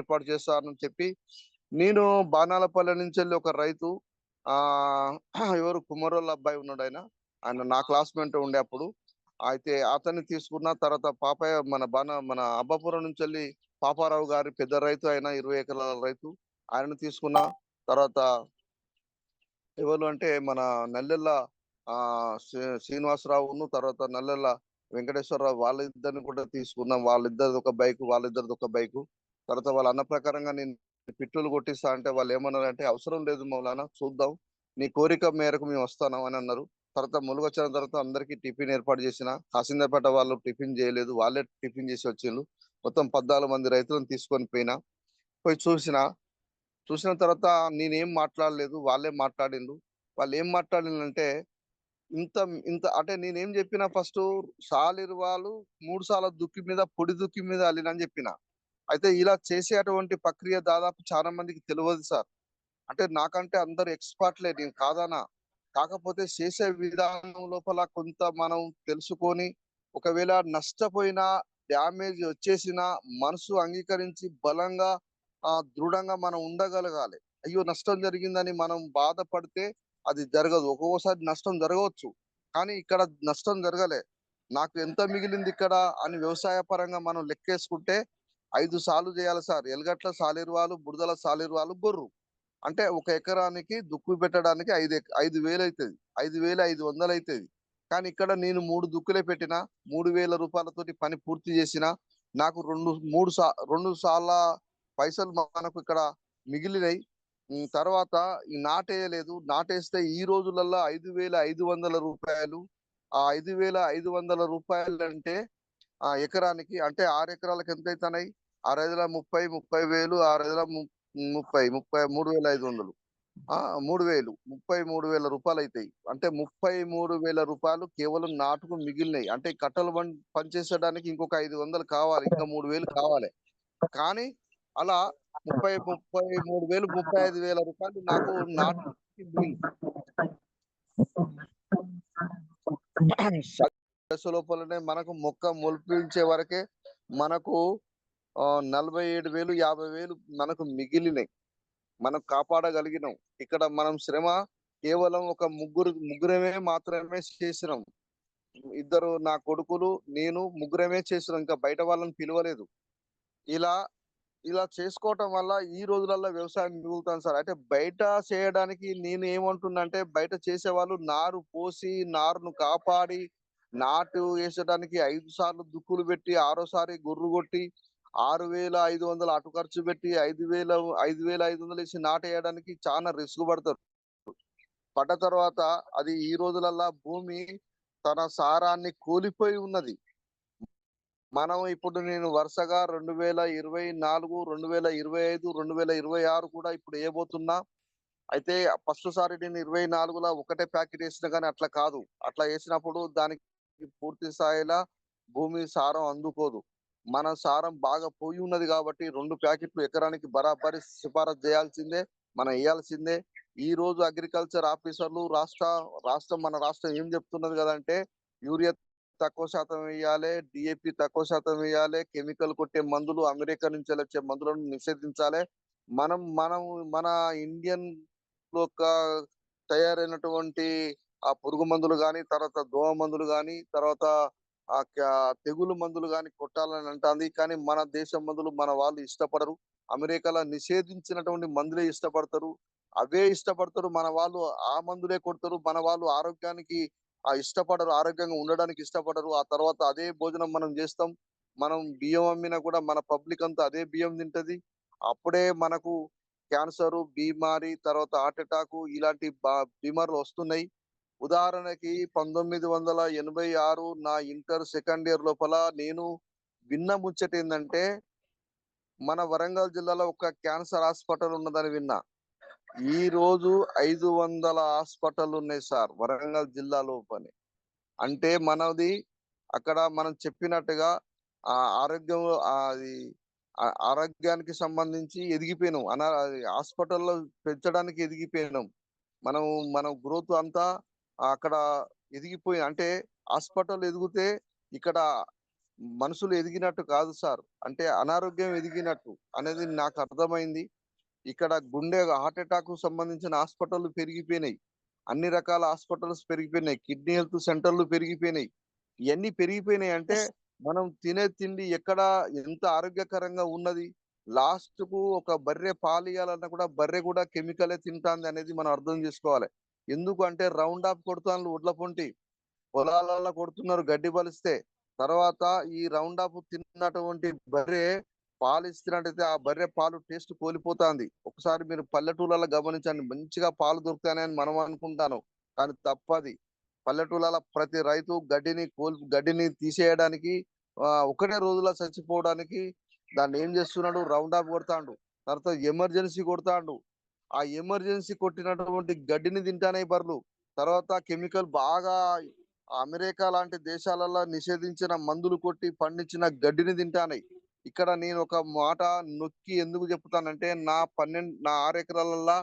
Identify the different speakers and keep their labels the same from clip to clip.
Speaker 1: ఏర్పాటు చేస్తానని చెప్పి నేను బాణాలపల్లి నుంచి వెళ్ళి ఒక రైతు ఎవరు కుమరోళ్ళ అబ్బాయి ఉన్నాడు ఆయన నా క్లాస్మేట్ ఉండే అప్పుడు. అయితే అతన్ని తీసుకున్న తర్వాత పాపయ్య మన అబ్బాపురం నుంచి వెళ్ళి పాపారావు గారి పెద్ద రైతు, ఆయన 20 ఎకరాల రైతు, ఆయనను తీసుకున్న తర్వాత ఎవరు అంటే మన నల్లెల్ల శ్రీనివాసరావును, తర్వాత నల్లెల్ల వెంకటేశ్వరరావు, వాళ్ళిద్దరిని కూడా తీసుకున్నాం. వాళ్ళిద్దరిది ఒక బైక్, వాళ్ళిద్దరిది ఒక బైకు. తర్వాత వాళ్ళ అన్న ప్రకారంగా నేను పిట్రోల్ కొట్టిస్తా అంటే వాళ్ళు ఏమన్నారంటే, అవసరం లేదు మౌలానా, చూద్దాం, నీ కోరిక మేరకు మేము వస్తాను అని అన్నారు. తర్వాత ములుగొచ్చిన తర్వాత అందరికీ టిఫిన్ ఏర్పాటు చేసిన. కాసిందపేట వాళ్ళు టిఫిన్ చేయలేదు, వాళ్ళే టిఫిన్ చేసి వచ్చిండ్రు. మొత్తం 14 మంది రైతులను తీసుకొని పోయి చూసిన తర్వాత నేనేం మాట్లాడలేదు, వాళ్ళే మాట్లాడిండ్రు. వాళ్ళు ఏం మాట్లాడిండ్రంటే, ఇంత ఇంత అంటే నేనేం చెప్పిన, ఫస్ట్ సాలిరువాలు 3 సార్ల దుక్కి మీద పొడి దుక్కి మీద అల్లినని చెప్పిన. అయితే ఇలా చేసేటువంటి ప్రక్రియ దాదాపు చాలా మందికి తెలియదు సార్. అంటే నాకంటే అందరు ఎక్స్‌పర్ట్‌లే, నేను కాదనా. కాకపోతే చేసే విధానం లోపల కొంత మనం తెలుసుకొని, ఒకవేళ నష్టపోయినా, డ్యామేజ్ వచ్చేసినా మనసు అంగీకరించి బలంగా దృఢంగా మనం ఉండగలగాలి. అయ్యో! నష్టం జరిగిందని మనం బాధపడితే అది జరగదు. ఒక్కొక్కసారి నష్టం జరగవచ్చు. కానీ ఇక్కడ నష్టం జరగలే. నాకు ఎంత మిగిలింది ఇక్కడ అని వ్యవసాయ పరంగా మనం లెక్కేసుకుంటే 5 సార్లు చేయాలి సార్. ఎలగట్ల సాలిరువాలు, బురదల సాలిరువాలు, గొర్రు. అంటే ఒక ఎకరానికి దుక్కు పెట్టడానికి 5,000 అయితది. 5,500 అయితది. కానీ ఇక్కడ నేను 3 దుక్కులే పెట్టినా, 3,000 రూపాయలతోటి పని పూర్తి చేసినా, నాకు 2 సార్ల పైసలు మనకు ఇక్కడ మిగిలినయి. తర్వాత ఈ నాటేయలేదు. నాటేస్తే ఈ రోజులల్లో రూ. 5,500. ఆ రూ. 5,500 ఎకరానికి అంటే 6 ఎకరాలకు ఎంతైతన్నయి? 6,30,000, 30,000, 6,30,000, 33,500. 3,000, రూ. 33,000 అయితాయి. అంటే రూ. 33,000 కేవలం నాటుకు మిగిలినయి. అంటే కట్టలు పనిచేసడానికి ఇంకొక 500 కావాలి. ఇంకా 3,000 కావాలి. కానీ అలా 33,000, రూ. 35,000 నాకు నాటుకి మిగిలింది. దశ లోపలనే మనకు మొక్క మొలిపించే వరకే మనకు 47,000, 50,000 మనకు మిగిలినయి. మనం కాపాడగలిగినాం. ఇక్కడ మనం శ్రమ కేవలం ఒక ముగ్గురమే మాత్రమే చేసినాం. ఇద్దరు నా కొడుకులు, నేను ముగ్గురమే చేసినాం. ఇంకా బయట వాళ్ళని పిలవలేదు. ఇలా ఇలా చేసుకోవటం వల్ల ఈ రోజులలో వ్యవసాయం మిగులుతాను సార్. అంటే బయట చేయడానికి నేను ఏమంటున్నా అంటే, బయట చేసేవాళ్ళు నారు పోసి, నారును కాపాడి, నాటు వేసడానికి 5 సార్లు దుక్కులు పెట్టి, ఆరోసారి గొర్రు కొట్టి, 6,500 అటు ఖర్చు పెట్టి, 5,500 ఏసి నాటేయడానికి చాలా రిస్క్ పడతారు. పడ్డ తర్వాత అది ఈ రోజులల్లా భూమి తన సారాన్ని కోల్పోయి ఉన్నది. మనం ఇప్పుడు నేను వరుసగా 2024, 2025, 2026 కూడా ఇప్పుడు ఏయబోతున్నా. అయితే ఫస్ట్ సారి నేను 24లో ఒకటే ప్యాకెట్ ఏసినా గాని అట్లా కాదు. అట్లా ఏసినప్పుడు దానికి పూర్తి స్థాయిలో భూమి సారం అందుకోదు. మన సారం బాగా పోయి ఉన్నది కాబట్టి 2 ప్యాకెట్లు ఎకరానికి బరాబరి సిఫారసు చేయాల్సిందే. మనం ఎయ్యాల్సిందే. ఈ రోజు అగ్రికల్చర్ ఆఫీసర్లు మన రాష్ట్రం ఏం చెప్తున్నది గదంటే, యూరియా తక్కువ శాతం ఎయ్యాలే, డీఏపీ తక్కువ శాతం ఎయ్యాలే, కెమికల్ కొట్టే మందులు, అమెరికా నుంచెళ్ళొచ్చే మందులను నిషేధించాలే. మనం మనం మన ఇండియన్ యొక్క తయారైనటువంటి ఆ పురుగు మందులు గాని, తర్వాత దోమ మందులు గాని, తర్వాత తెగులు మందులు గాని కొట్టాలని అంటాంది. కానీ మన దేశం మందులు మన వాళ్ళు ఇష్టపడరు. అమెరికాలో నిషేధించినటువంటి మందులే ఇష్టపడతారు. అవే ఇష్టపడతారు. మన వాళ్ళు ఆ మందులే కొడతారు. మన వాళ్ళు ఆరోగ్యానికి ఇష్టపడరు. ఆరోగ్యంగా ఉండడానికి ఇష్టపడరు. ఆ తర్వాత అదే భోజనం మనం జేస్తాం. మనం బియ్యం అమ్మినా కూడా మన పబ్లిక్ అంతా అదే బియ్యం తింటది. అప్పుడే మనకు క్యాన్సరు, బీమారి, తర్వాత హార్ట్ అటాకు ఇలాంటి బీమారులు వస్తున్నాయి. ఉదాహరణకి 1986 నా ఇంటర్ సెకండ్ ఇయర్ లోపల నేను విన్న ముచ్చటేందంటే, మన వరంగల్ జిల్లాలో ఒక క్యాన్సర్ హాస్పిటల్ ఉన్నదని విన్నా. ఈ రోజు 500 హాస్పిటల్లున్నాయి సార్ వరంగల్ జిల్లా లోపలే. అంటే మనది అక్కడ మనం చెప్పినట్టుగా ఆరోగ్యం అది ఆరోగ్యానికి సంబంధించి ఎదిగిపోయినాం. అది హాస్పిటల్‌లో పెంచడానికి ఎదిగిపోయినాం. మనం మన గ్రోత్ అంతా అక్కడ ఎదిగిపోయి అంటే హాస్పిటల్ ఎదిగితే ఇక్కడ మనుషులు ఎదిగినట్టు కాదు సార్. అంటే అనారోగ్యం ఎదిగినట్టు అనేది నాకు అర్థమైంది. ఇక్కడ గుండె హార్ట్ అటాక్‌కు సంబంధించిన హాస్పిటల్‌లు పెరిగిపోయినాయి. అన్ని రకాల హాస్పిటల్స్ పెరిగిపోయినాయి. కిడ్నీ హెల్త్ సెంటర్‌లు పెరిగిపోయినాయి. ఇయన్నీ పెరిగిపోయినాయి అంటే,
Speaker 2: యెస్.
Speaker 1: మనం తినే తిండి ఎక్కడ ఎంత ఆరోగ్యకరంగా ఉన్నది. లాస్ట్‌కు ఒక బర్రె పాలియ్యాలన్నా కూడా బర్రె కూడా కెమికలే తింటాందనేది మనం అర్థం జేసుకోవాలి. ఎందుకు అంటే రౌండ్ అప్ కొడతాండ్లు వడ్ల పొంటి. పొలాలల్ల కొడుతున్నారు గడ్డి బలిస్తే. తర్వాత ఈ రౌండ్ అప్ తిన్నటువంటి బర్రె పాలిస్తున్నట్టయితే ఆ బర్రె పాలు టేస్ట్ కోల్పోతాంది. ఒకసారి మీరు పల్లెటూర్లలో గమనించండి. మంచిగా పాలు దొరుకుతాయని మనం అనుకుంటాను. కానీ తప్పది. పల్లెటూర్లలో ప్రతి రైతు గడ్డిని తీసేయడానికి ఒకటే రోజులో చచ్చిపోవడానికి దాన్నేం చేస్తున్నాడు రౌండ్ అప్ కొడతాండు. తర్వాత ఎమర్జెన్సీ కొడతాండు. ఆ ఎమర్జెన్సీ కొట్టినటువంటి గడ్డిని తింటాన్నాయి బర్లు. తర్వాత కెమికల్ బాగా అమెరికా లాంటి దేశాలలో నిషేధించిన మందులు కొట్టి పండించిన గడ్డిని తింటాన్నాయి. ఇక్కడ నేను ఒక మాట నొక్కి ఎందుకు చెప్తానంటే నా 6 ఎకరాలల్లా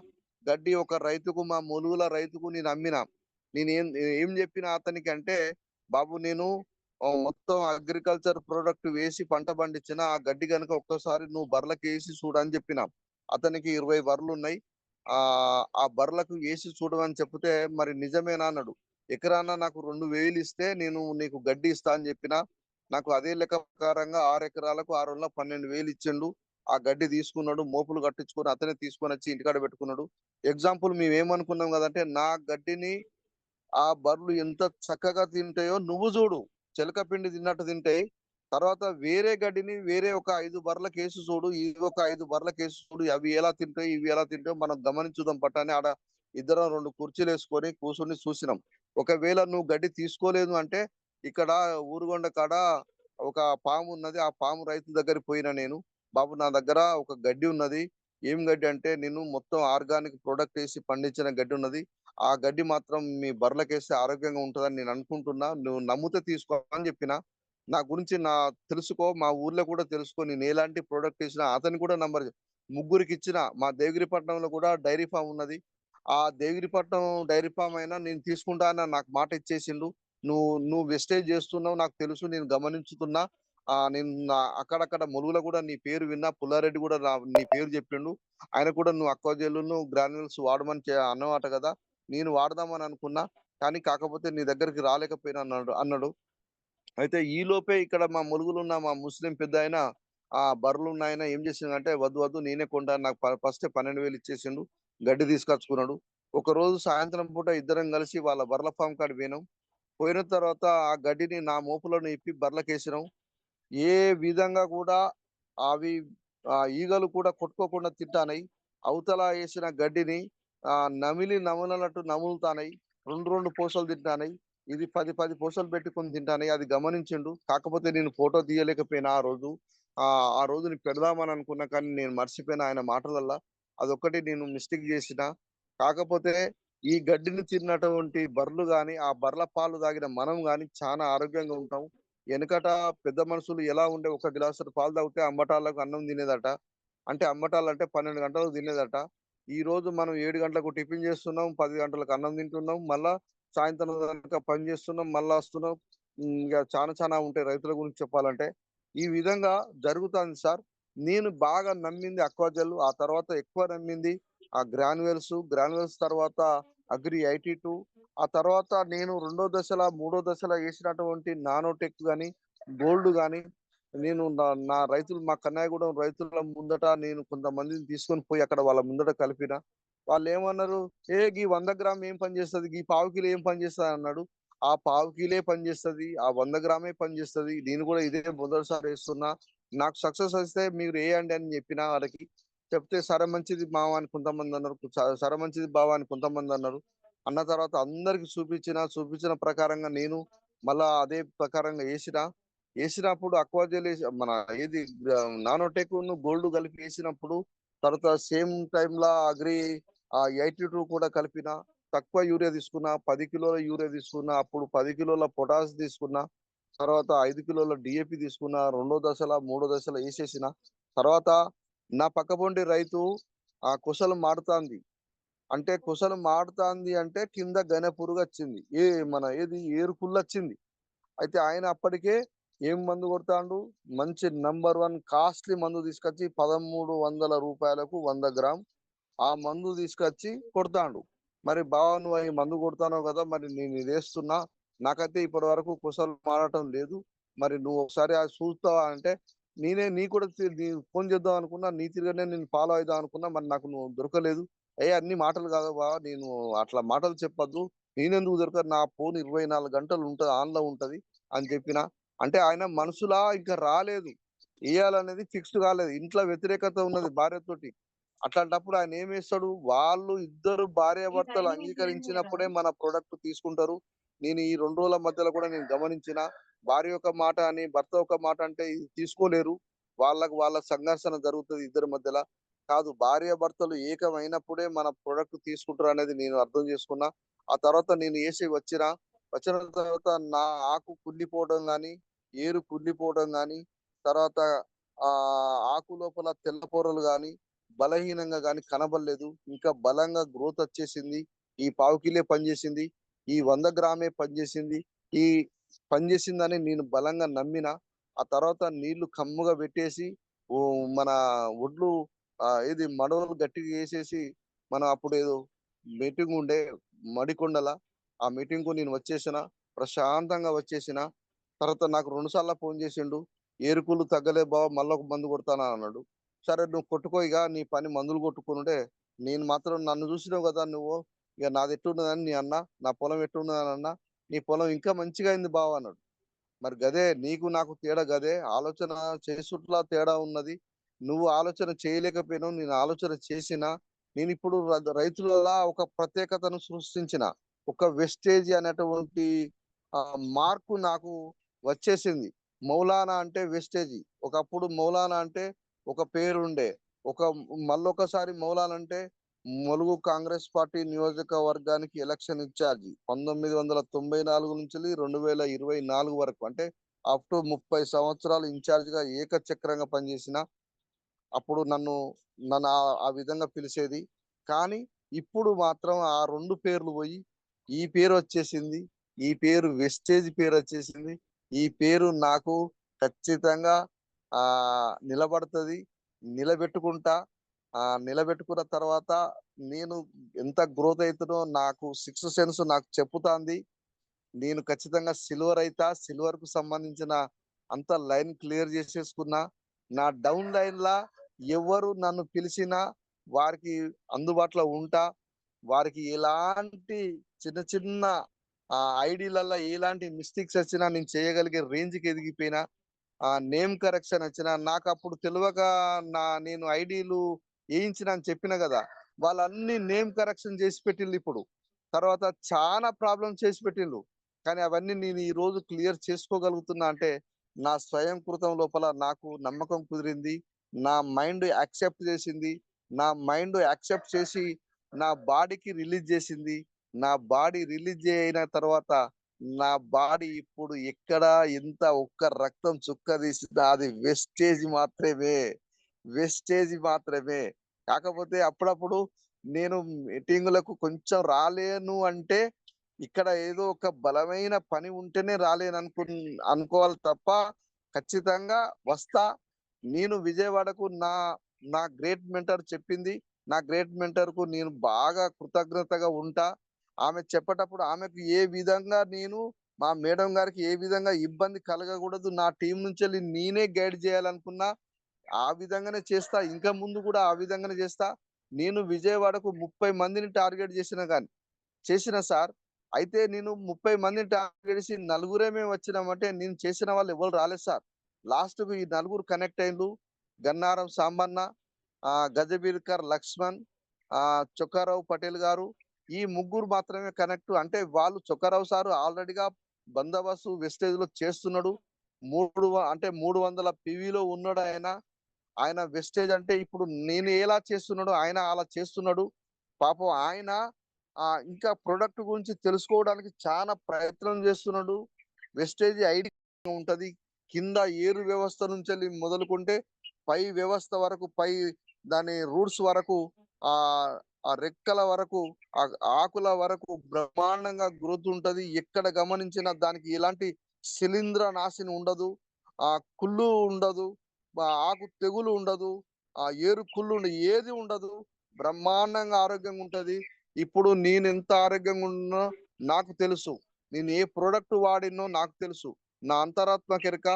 Speaker 1: గడ్డి ఒక రైతుకు మా ములుగుల రైతుకు నేను అమ్మిన. నేనేం ఏం చెప్పిన అతనికి అంటే, "బాబు నేను మొత్తం అగ్రికల్చర్ ప్రొడక్ట్ వేసి పంట పండించిన. ఆ గడ్డి గనుక ఒక్కసారి నువ్వు బర్లకేసి చూడు" అని చెప్పిన. అతనికి 20 బర్లున్నాయి. ఆ బర్లకు ఏసి చూడమని చెప్తే, "మరి నిజమేనా?" అన్నాడు. "ఎకరాన నాకు 2000 ఇస్తే నేను నీకు గడ్డి ఇస్తా" అని చెప్పిన. నాకు అదే లెక్క ప్రకారంగా 6 ఎకరాలకు 6 12,000 ఇచ్చిండు. ఆ గడ్డి తీసుకున్నాడు. మోపులు కట్టించుకొని అతనే తీసుకొనొచ్చి ఇంటికాడ పెట్టుకున్నాడు. ఎగ్జాంపుల్ మేమేమనుకున్నాం గదంటే, నా గడ్డిని ఆ బర్రెలు ఎంత చక్కగా తింటాయో నువ్వు జూడు. చిలక పిండి తిన్నట్టు తింటాయి. తర్వాత వేరే గడ్డిని వేరే ఒక 5 బర్రెలకేసి చూడు. ఇవి ఒక 5 బర్రెలకేసి చూడు. అవి ఎలా తింటాయి, ఇవి ఎలా తింటాయో మనం గమనించుదాం పట్టు అని ఆడ ఇద్దరం 2 కుర్చీలేసుకొని కూర్చొని చూసినాం. ఒకవేళ నువ్వు గడ్డి తీసుకోలేదు అంటే, ఇక్కడ ఊరుగొండ కాడ ఒక పామున్నది. ఆ పాము రైతు దగ్గరికి పోయినా నేను. బాబు నా దగ్గర ఒక గడ్డి ఉన్నది. ఏం గడ్డి అంటే, నేను మొత్తం ఆర్గానిక్ ప్రొడక్ట్ ఏసి పండించిన గడ్డున్నది. ఆ గడ్డి మాత్రం మీ బర్రెలకేస్తే ఆరోగ్యంగా ఉంటదని నేను అనుకుంటున్నా. నువ్వు నమ్మితే తీసుకో అని జెప్పిన. నా గురించి తెలుసుకో. మా ఊర్లో కూడా తెలుసుకో. నేనెలాంటి ప్రొడక్ట్ ఇచ్చినా అతనికి కూడా నంబర్ ముగ్గురికిచ్చిన. మా దేవిరిపట్నంలో కూడా డైరీ ఫార్మ్ ఉన్నది. ఆ దేవిరిపట్నం డైరీ ఫార్మ్ అయినా నేను తీసుకుంటా అని నాకు మాట ఇచ్చేసిండు. నువ్వు వెస్టేజ్ జేస్తున్నావు నాకు తెలుసు. నేను గమనించుతున్నా. నేను అక్కడక్కడ ములుగులో గూడా నీ పేరు విన్నా. పుల్లారెడ్డి గూడా నీ పేరు జెప్పిండు. ఆయన కూడా నువ్వు అక్వాజెల్లును, గ్రాన్యూల్స్ వాడమని అన్నావట గదా! నేను వాడదామని అనుకున్నా. కానీ కాకపోతే నీ దగ్గరికి రాలేకపోయినా అన్నాడు అన్నాడు. అయితే ఈలోపే ఇక్కడ మా ములుగులో ఉన్న మా ముస్లిం పెద్దాయన బర్రెలున్నాయన ఏం చేసిండంటే, "వద్దు వద్దు నేనే కొంటా" నాకు ఫస్టే 12,000 ఇచ్చేసిండు. గడ్డి తీసుకొచ్చుకున్నాడు. ఒకరోజు సాయంత్రం పూట ఇద్దరం కలిసి వాళ్ళ బర్రెల ఫార్మ్ కాడికి పోయినాం. పోయిన తర్వాత ఆ గడ్డిని నా మోపులోనే ఇప్పి బర్రెలకేసినాం. ఏ విధంగా గూడా అవి ఈగలు కూడా కొట్టుకోకుండా తింటాన్నాయి. అవతల ఏసిన గడ్డిని నమలనట్టు నములుతాన్నాయి. 2, 2 పూసలు తింటాన్నాయి. ఇది 10, 10 పూసలు పెట్టుకొని తింటాన్నాయి. అది గమనించిండు. కాకపోతే నేను ఫోటో తీయలేకపోయినా ఆ రోజు. ఆ రోజు నీకు పెడదామని అనుకున్నా కానీ నేను మర్చిపోయినా ఆయన మాటలల్ల. అదొక్కటి నేను మిస్టేక్ జేసినా. కాకపోతే ఈ గడ్డిని తిన్నటువంటి బర్రెలు గాని, ఆ బర్రెల పాలు తాగిన మనం గాని చానా ఆరోగ్యంగా ఉంటాం. ఎనకట పెద్ద మనుషులు ఎలా ఉండే ఒక గ్లాసుడు పాలు తాగితే అంబటాళ్ళకు అన్నం తినేదట. అంటే అంబటాలంటే 12 గంటలకు తినేదట. ఈరోజు మనం 7 గంటలకు టిఫిన్ చేస్తున్నాం. 10 గంటలకు అన్నం తింటున్నాం. మళ్ళా సాయంత్రం దాకా పని చేస్తున్నాం. మళ్ళా వస్తున్నాం. ఇగ చానా ఉంటాయి రైతుల గురించి చెప్పాలంటే. ఈ విధంగా జరుగుతాంది సార్. నేను బాగా నమ్మింది అక్వాజెల్. ఆ తర్వాత ఎక్కువ నమ్మింది గ్రాన్యూల్స్ తర్వాత అగ్రి 82. ఆ తర్వాత నేను రెండో దశల, మూడో దశల ఏసినటువంటి నానోటెక్ గాని, గోల్డ్ గాని నేను నా రైతులు మా కన్నాయగూడెం రైతుల ముందట నేను కొంతమందిని తీసుకొని పోయి అక్కడ వాళ్ళ ముందట కలిపిన. వాళ్ళేమన్నారు, గీ 100 గ్రామ్ ఏం పని చేస్తది? గీ పావు కిలో ఏం పని చేస్తదన్నాడు. ఆ పావు కిలే పనిచేస్తది. ఆ 100 గ్రామే పనిచేస్తది. నేను గూడా ఇదే మొదటిసారి ఏస్తున్నా. నాకు సక్సెస్ వస్తే మీరు ఏయండి అని చెప్పిన వాళ్ళకి. చెప్తే సరే మంచిది మావ అని కొంతమందన్నారు. సరే మంచిది బావ అని కొంతమందన్నారు. అన్న తర్వాత అందరికి చూపించిన ప్రకారంగా నేను మళ్ళా అదే ప్రకారంగా ఏసిన. ఏసినప్పుడు అక్వాజెల్ మన ఏది నానోటెక్‌ను గోల్డ్ కలిపి ఏసినప్పుడు తర్వాత సేమ్ టైమ్‌లా అగ్రి 82 కూడా కలిపిన. తక్కువ యూరియా తీసుకున్నా. 10 కిలోల యూరియా తీసుకున్నా. అప్పుడు 10 కిలోల పొటాష్ తీసుకున్నా. తర్వాత 5 కిలోల డీఏపీ తీసుకున్నా. రెండో దశల, మూడో దశల ఏసేసిన. తర్వాత నా పక్కపొంటి రైతు కుసలు మాడుతాంది. అంటే కుసలు మాడుతాంది అంటే కింద గనె పురుగొచ్చింది. మన ఏది ఏరు కుళ్ళొచ్చింది. అయితే ఆయన అప్పటికే ఏం మందు కొడతాండు? మంచి నంబర్ 1 కాస్ట్‌లీ మందు తీసుకొచ్చి రూ. 1300కు 100 గ్రామ్ ఆ మందు తీసుకొచ్చి కొడతాండు. మరి బావ నువ్వు ఈ మందు కొడతాన్నావు కదా! మరి నేను ఇదేస్తున్నా. నాకైతే ఇప్పటి వరకు కుసలు మారటం లేదు. మరి నువ్వు ఒకసారి అది చూస్తావా అంటే, నీకు కూడా ఫోను చేద్దాం అనుకున్నా. నీ తిరుగనే నేను ఫాలో అయిదాం అనుకున్నా. మరి నాకు నువ్వు దొరకలేదు. అన్ని మాటలు కాదు బావ. నేను అట్లా మాటలు చెప్పొద్దు. నేనెందుకు దొరకను? నా ఫోను 24 గంటలు ఉంటది. ఆన్‌లో ఉంటది అని చెప్పిన. అంటే ఆయన మనసులా ఇంకా రాలేదు. ఇయ్యాలనేది ఫిక్స్‌డ్ కాలేదు. ఇంట్లో వ్యతిరేకత ఉన్నది భార్యతోటి. అట్లాంటప్పుడు ఆయన ఏం చేస్తాడు? వాళ్ళు ఇద్దరు భార్యాభర్తలు అంగీకరించినప్పుడే మన ప్రొడక్ట్ తీసుకుంటారు. నేను ఈ 2 రోజుల మధ్యలో కూడా నేను గమనించిన. భార్య ఒక మాట అని, భర్త ఒక మాట అంటే ఇది తీసుకోలేరు. వాళ్ళ సంఘర్షణ జరుగుతది ఇద్దరి మధ్యల. కాదు భార్యాభర్తలు ఏకమైనప్పుడే మన ప్రొడక్ట్ తీసుకుంటారనేది నేను అర్థం చేసుకున్నా. ఆ తర్వాత నేను ఏసి వచ్చిన తర్వాత నా ఆకు కుళ్ళిపోవడం గాని, ఏరు కుళ్ళిపోవడం గాని, తర్వాత ఆకు లోపల తెల్ల పొరలు గాని బలహీనంగా గాని కనబడలేదు. ఇంకా బలంగా గ్రోత్ వచ్చేసింది. ఈ పావు కిలో పనిచేసింది. ఈ 100 గ్రామే పనిచేసింది. ఈ పనిచేసిందని నేను బలంగా నమ్మిన. ఆ తర్వాత నీళ్లు కమ్ముగా పెట్టేసి మన ఒడ్లు ఏది మడవలు గట్టిగా ఏసేసి మనం అప్పుడేదో మీటింగ్ ఉండే మడికొండల. ఆ మీటింగ్‌కు నేను వచ్చేసిన. ప్రశాంతంగా వచ్చేసిన. తర్వాత నాకు 2 సార్ల ఫోను చేసిండు. "ఏరుకులు తగ్గలే బావ మళ్ళొక మందు కొడతాను" అన్నాడు. సరే నువ్వు కొట్టుకో ఇగ. నీ పని మందులు కొట్టుకొనుడే. నేను మాత్రం నన్ను చూసినావు గదా నువ్వు. ఇగ నాదెట్టున్నదని నీ అన్నా. నా పొలం ఎట్టున్నదని అన్నా. నీ పొలం ఇంకా మంచిగా అయింది బావ అన్నాడు. మరి గదే నీకు నాకు తేడా గదే. ఆలోచన చేసుట్ల తేడా ఉన్నది. నువ్వు ఆలోచన చేయలేకపోయినావు. నేను ఆలోచన చేసిన. నేనిప్పుడు రైతులలా ఒక ప్రత్యేకతను సృష్టించిన. ఒక వెస్టేజ్ అనేటువంటి మార్పు నాకు వచ్చేసింది. మౌలానా అంటే వెస్టేజి. ఒకప్పుడు మౌలానా అంటే ఒక పేరుండే. ఒక మళ్ళొకసారి మౌలానా అంటే ములుగు కాంగ్రెస్ పార్టీ నియోజకవర్గానికి ఎలక్షన్ ఇన్చార్జి. 1994 నుంచెల్లి 2024 వరకు అంటే అప్ టు 30 సంవత్సరాలు ఇన్‌చార్జ్‌గా ఏకచక్రంగా పనిచేసిన. అప్పుడు నన్ను ఆ విధంగా పిలిచేది. కానీ ఇప్పుడు మాత్రం ఆ 2 పేర్లు పోయి, ఈ పేరొచ్చేసింది. ఈ పేరు వెస్టేజ్ పేరొచ్చేసింది. ఈ పేరు నాకు ఖచ్చితంగా నిలబడతది. నిలబెట్టుకుంటా. నిలబెట్టుకున్న తర్వాత నేను ఎంత గ్రోత్ అయితనో నాకు సిక్స్త్ సెన్స్ నాకు చెప్పుతాంది. నేను ఖచ్చితంగా సిల్వర్ అయితా. సిల్వర్‌కు సంబంధించిన అంత లైన్ క్లియర్ చేసేసుకున్నా. నా డౌన్ లైన్‌లా ఎవరు నన్ను పిలిచినా వారికి అందుబాటులో ఉంటా. వారికి ఎలాంటి చిన్న చిన్న ఐడీలల్ల ఎలాంటి మిస్టేక్స్ వచ్చినా నేను చేయగలిగే రేంజ్‌కి ఎదిగిపోయినా. నేమ్ కరెక్షన్ వచ్చినా నాకప్పుడు తెలవక నేను ఐడీలు ఏయించిన అని చెప్పిన గదా! వాళ్ళన్నీ నేమ్ కరెక్షన్ చేసి పెట్టిల్లిప్పుడు. తర్వాత చానా ప్రాబ్లమ్స్ చేసి పెట్టిల్లు. కానీ అవన్నీ నేను ఈరోజు క్లియర్ చేసుకోగలుగుతున్నా అంటే, నా స్వయం కృతం లోపల నాకు నమ్మకం కుదిరింది. నా మైండ్ యాక్సెప్ట్ చేసింది. నా మైండ్ యాక్సెప్ట్ చేసి, నా బాడీకి రిలీజ్ జేసింది. నా బాడీ రిలీజ్ అయిన తర్వాత, నా బాడీ ఇప్పుడు ఎక్కడ ఎంత ఒక్క రక్తం చుక్క తీసినా అది వెస్టేజ్ మాత్రమే. వెస్టేజ్ మాత్రమే. కాకపోతే అప్పుడప్పుడు నేను మీటింగులకు కొంచెం రాలేను అంటే ఇక్కడ ఏదో ఒక బలమైన పని ఉంటేనే అనుకోవాలి తప్ప ఖచ్చితంగా వస్తా. నేను విజయవాడకు నా గ్రేట్ మెంటర్ చెప్పింది. నా గ్రేట్ మెంటర్‌కు నేను బాగా కృతజ్ఞతగా ఉంటా. ఆమె చెప్పేటప్పుడు ఆమెకు ఏ విధంగా మా మేడం గారికి ఏ విధంగా ఇబ్బంది కలగకూడదు. నా టీమ్ నుంచెల్లి నేనే గైడ్ చేయాలనుకున్నా. ఆ విధంగానే చేస్తా. ఇంకా ముందు కూడా ఆ విధంగానే చేస్తా. నేను విజయవాడకు 30 మందిని టార్గెట్ చేసిన సార్. అయితే నేను 30 మందిని టార్గెట్ చేసి నలుగురమే వచ్చినామంటే, నేను చేసిన వాళ్ళు ఎవరు రాలేదు సార్. లాస్ట్‌కు ఈ నలుగురు కనెక్ట్ అయిండ్రు. గన్నారం సాంబన్న, గజబిల్కర్ లక్ష్మణ్, చొక్కారావు పటేల్ గారు. ఈ ముగ్గురు మాత్రమే కనెక్ట్. అంటే వాళ్ళు చొక్కారావు సారు ఆల్రెడీగా బందోబస్తు వెస్టేజ్‌లో చేస్తున్నాడు. 300 పీవీలో ఉన్నాడాయన. ఆయన వెస్టేజ్ అంటే ఇప్పుడు నేను ఎలా చేస్తున్నాడో ఆయన అలా చేస్తున్నాడు. పాపం ఆయన ఇంకా ప్రొడక్ట్ గురించి తెలుసుకోవడానికి చానా ప్రయత్నం చేస్తున్నాడు. వెస్టేజ్ ఐడీ ఉంటది. కింద ఏరు వ్యవస్థ నుంచెల్లి మొదలుకుంటే పై వ్యవస్థ వరకు దాని రూట్స్ వరకు ఆహ్, ఆ రెక్కల వరకు, ఆకుల వరకు బ్రహ్మాండంగా గ్రోత్ ఉంటది. ఎక్కడ గమనించినా దానికి ఎలాంటి శిలీంద్ర నాశిని ఉండదు. ఆ కుళ్ళు ఉండదు, ఆకు తెగులు ఉండదు, ఆ ఏరు కుళ్ళు ఏది ఉండదు. బ్రహ్మాండంగా ఆరోగ్యంగా ఉంటది. ఇప్పుడు నేను ఎంత ఆరోగ్యంగా ఉన్నో నాకు తెలుసు. నేను ఏ ప్రోడక్ట్ వాడినో నాకు తెలుసు. నా అంతరాత్మ కెరక.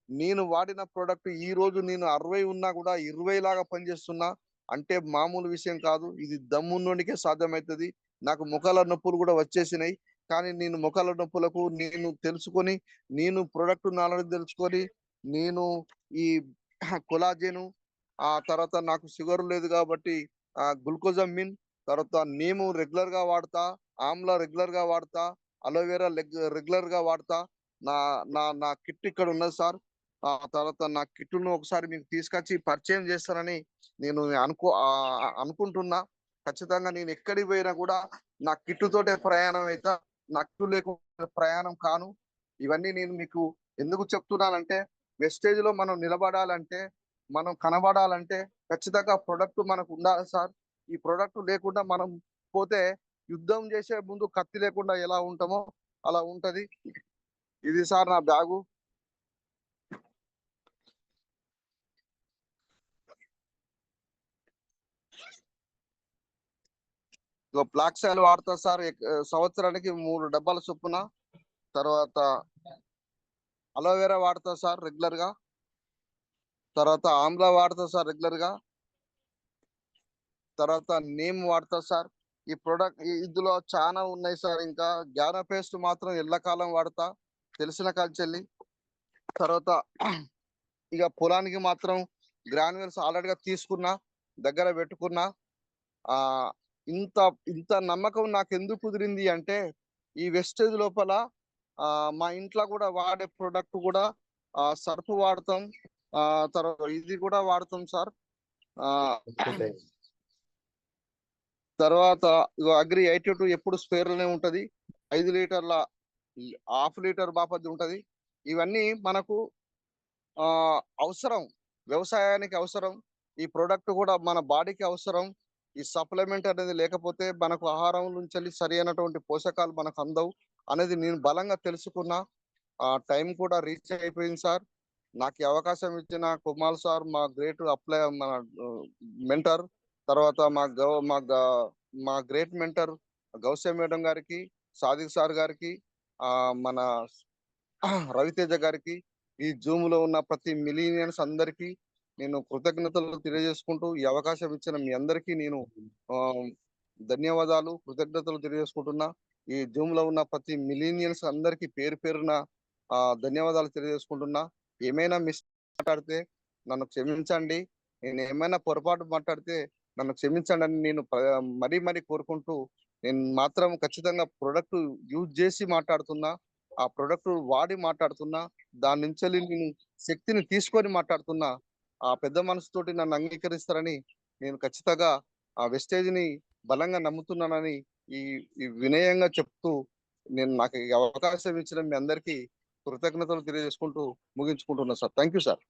Speaker 1: నేను వాడిన ప్రోడక్ట్ ఈ రోజు నేను 60 ఉన్నా కూడా 20 లాగా పనిచేస్తున్నా అంటే మామూలు విషయం కాదు. ఇది దమ్మున్నోనికే సాధ్యమైతది. నాకు మోకాళ్ళ నొప్పులు కూడా వచ్చేసినాయి. కానీ నేను మోకాళ్ళ నొప్పులకు నేను తెలుసుకొని, నేను ప్రొడక్ట్ నాలెడ్జ్ తెలుసుకొని, నేను ఈ కొలాజెను, ఆ తర్వాత నాకు షుగర్ లేదు కాబట్టి గ్లూకోజామిన్, తర్వాత నీము రెగ్యులర్‌గా వాడతా, ఆమ్లా రెగ్యులర్‌గా వాడతా, అలోవెరా రెగ్యులర్‌గా వాడతా. నా నా నా కిట్ ఇక్కడ ఉన్నది సార్. తర్వాత నా కిట్‌ను ఒకసారి మీకు తీసుకొచ్చి పరిచయం చేస్తానని నేను అనుకుంటున్నా. ఖచ్చితంగా నేను ఎక్కడికి పోయినా కూడా నా కిట్ తోటే ప్రయాణం అయితా. నా కిట్ లేకుండా ప్రయాణం కాను. ఇవన్నీ నేను మీకు ఎందుకు చెప్తున్నానంటే, వెస్టేజ్‌లో మనం నిలబడాలంటే, మనం కనబడాలంటే ఖచ్చితంగా ప్రొడక్ట్ మనకు ఉండాలి సార్. ఈ ప్రొడక్ట్ లేకుండా మనం పోతే యుద్ధం చేసే ముందు కత్తి లేకుండా ఎలా ఉంటామో అలా ఉంటది. ఇది సార్ నా బ్యాగు. ఇగో బ్లాక్ సాయిల్ వాడతా సార్. సంవత్సరానికి 3 డబ్బాల చొప్పున. తర్వాత అలోవెరా వాడతా సార్ రెగ్యులర్‌గా. తర్వాత ఆమ్లా వాడతా సార్ రెగ్యులర్‌గా. తర్వాత నీమ్ వాడతా సార్. ఈ ప్రొడక్ట్ ఇందులో చానా ఉన్నాయి సార్ ఇంకా. జ్ఞాన పేస్ట్ మాత్రం ఎల్లకాలం వాడతా. తెలిసిన కాంచెల్లి. తర్వాత ఇగ పొలానికి మాత్రం గ్రాన్యూల్స్ ఆల్రెడీగా తీసుకున్నా. దగ్గర పెట్టుకున్నా. ఆహ్, ఇంత ఇంత నమ్మకం నాకెందుకు కుదిరింది అంటే, ఈ వెస్టేజ్ లోపల మా ఇంట్లో గూడా వాడే ప్రొడక్ట్ గూడా సర్ఫ్ వాడతాం. ఇది కూడా వాడతాం సార్. ఆహ్, తర్వాత ఇగో అగ్రి 82 ఎప్పుడు స్పేర్‌లోనే ఉంటది. 5 లీటర్ల హాఫ్ లీటర్ బాపత్తి ఉంటది. ఇవన్నీ మనకు అవసరం. వ్యవసాయానికి అవసరం. ఈ ప్రొడక్ట్ గూడా మన బాడీకి అవసరం. ఈ సప్లిమెంట్ అనేది లేకపోతే మనకు ఆహారం నుంచెల్లి సరైనటువంటి పోషకాలు మనకు అందవు అనేది నేను బలంగా తెలుసుకున్నా. టైం కూడా రీచ్ అయిపోయింది సార్. నాకు ఈ అవకాశం ఇచ్చిన కుమాల్ సార్ మా గ్రేట్ మన మెంటర్. తర్వాత మా గ్రేట్ మెంటర్ గౌసె మేడం గారికి, సాదిక్ సార్ గారికి, మన రవితేజ గారికి, ఈ జూమ్‌లో ఉన్న ప్రతి మిలీనియన్స్ అందరికీ నేను కృతజ్ఞతలు తెలియజేసుకుంటూ, ఈ అవకాశం ఇచ్చిన మీ అందరికీ నేను ఆహ్, ధన్యవాదాలు, కృతజ్ఞతలు తెలియజేసుకుంటున్నా. ఈ జూమ్‌లో ఉన్న ప్రతి మిలీనియన్స్ అందరికీ పేరు పేరున ధన్యవాదాలు తెలియజేసుకుంటున్నా. ఏమైనా మాట్లాడితే నన్ను క్షమించండి. నేనేమైనా పొరపాటు మాట్లాడితే నన్ను క్షమించండని నేను మరీ మరీ కోరుకుంటూ, నేను మాత్రం ఖచ్చితంగా ప్రొడక్ట్ యూజ్ చేసి మాట్లాడుతున్నా. ఆ ప్రొడక్ట్ వాడి మాట్లాడుతున్నా. దాని నుంచెల్లి నేను శక్తిని తీసుకొని మాట్లాడుతున్నా. ఆ పెద్ద మనసుతోటి నన్ను అంగీకరిస్తారని నేను ఖచ్చితంగా ఆ వెస్టేజ్‌ని బలంగా నమ్ముతున్నానని ఈ ఈ వినయంగా చెప్తూ నాకు ఈ అవకాశం ఇచ్చిన మీ అందరికీ కృతజ్ఞతలు తెలియజేసుకుంటూ ముగించుకుంటున్నా సార్. Thank you sir.